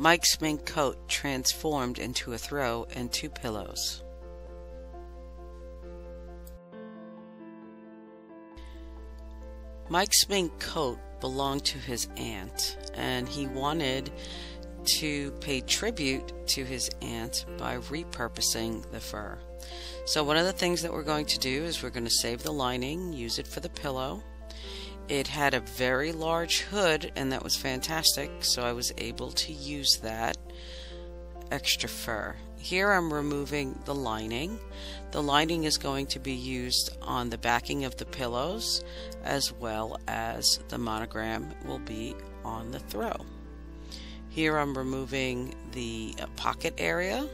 Mike's mink coat transformed into a throw and 2 pillows. Mike's mink coat belonged to his aunt, and he wanted to pay tribute to his aunt by repurposing the fur. So one of the things that we're going to do is we're going to save the lining, use it for the pillow. It had a very large hood, and that was fantastic, so I was able to use that extra fur. Here I'm removing the lining. The lining is going to be used on the backing of the pillows, as well as the monogram will be on the throw. Here I'm removing the pocket area.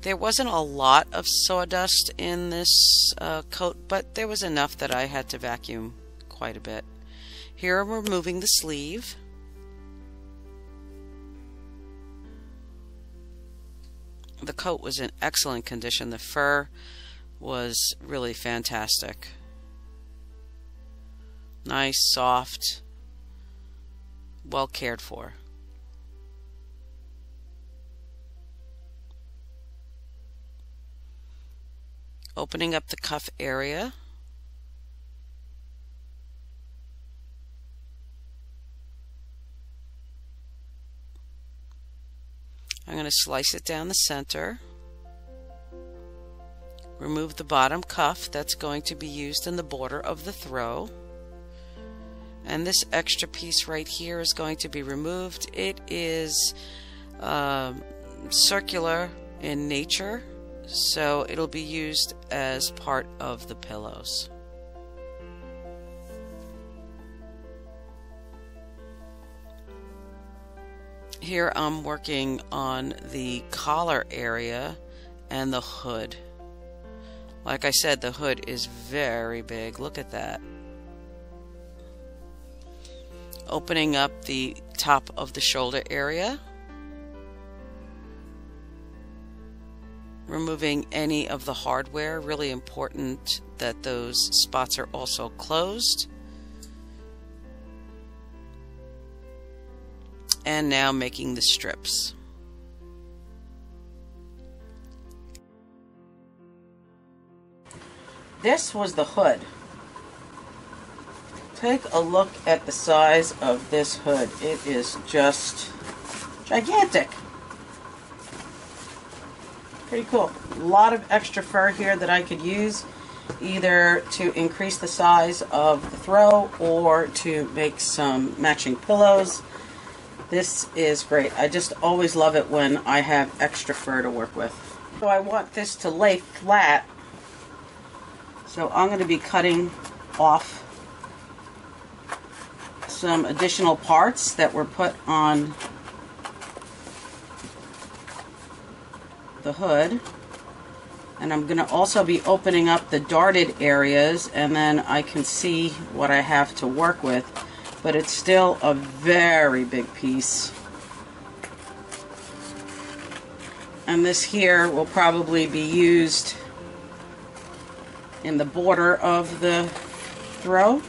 There wasn't a lot of sawdust in this coat, but there was enough that I had to vacuum quite a bit. Here I'm removing the sleeve. The coat was in excellent condition. The fur was really fantastic. Nice, soft, well cared for. Opening up the cuff area. I'm going to slice it down the center. Remove the bottom cuff that's going to be used in the border of the throw. And this extra piece right here is going to be removed. It is circular in nature, so it'll be used as part of the pillows. Here I'm working on the collar area and the hood. Like I said, the hood is very big. Look at that. Opening up the top of the shoulder area. Removing any of the hardware. Really important that those spots are also closed. And now making the strips. This was the hood. Take a look at the size of this hood. It is just gigantic. Pretty cool. A lot of extra fur here that I could use either to increase the size of the throw or to make some matching pillows. This is great. I just always love it when I have extra fur to work with. So I want this to lay flat. So I'm going to be cutting off some additional parts that were put on the hood. And I'm going to also be opening up the darted areas, and then I can see what I have to work with. But it's still a very big piece. And this here will probably be used in the border of the throw.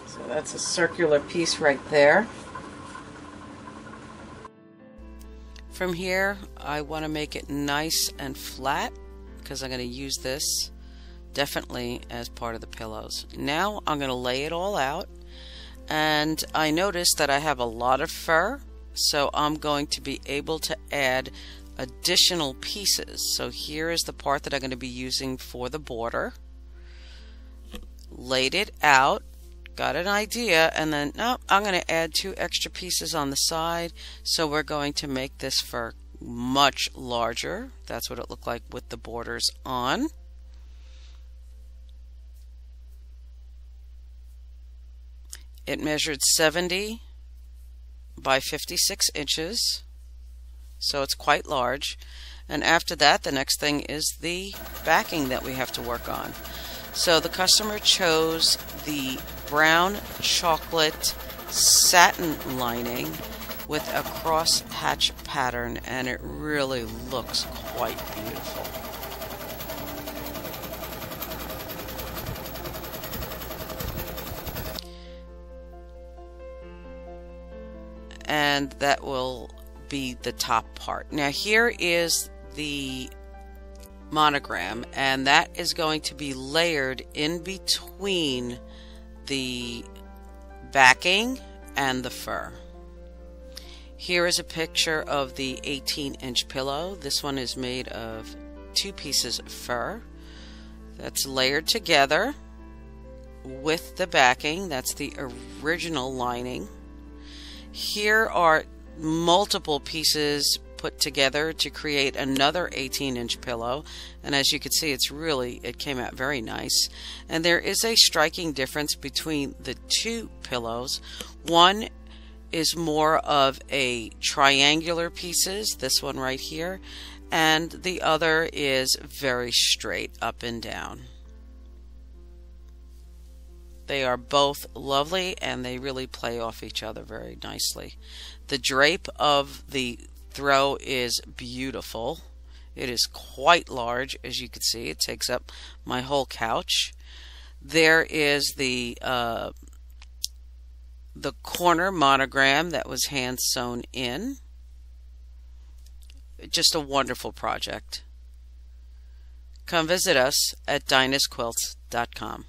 So that's a circular piece right there. From here, I want to make it nice and flat because I'm going to use this definitely as part of the pillows. Now I'm going to lay it all out, and I noticed that I have a lot of fur, so I'm going to be able to add additional pieces. So here is the part that I'm going to be using for the border. Laid it out. Got an idea, and then I'm going to add 2 extra pieces on the side, so we're going to make this fur much larger. That's what it looked like with the borders on. It measured 70 by 56 inches, so it's quite large. And after that, the next thing is the backing that we have to work on. So the customer chose the brown chocolate satin lining with a cross-hatch pattern, and it really looks quite beautiful. And that will be the top part. Now here is the monogram, and that is going to be layered in between the backing and the fur. Here is a picture of the 18-inch pillow. This one is made of 2 pieces of fur that's layered together with the backing. That's the original lining. Here are multiple pieces put together to create another 18-inch pillow, and as you can see, it came out very nice. And there is a striking difference between the 2 pillows. One is more of a triangular pieces, this one right here, and the other is very straight up and down. They are both lovely, and they really play off each other very nicely. The drape of the throw is beautiful. It is quite large, as you can see. It takes up my whole couch. There is the corner monogram that was hand sewn in. Just a wonderful project. Come visit us at dinahsquilts.com.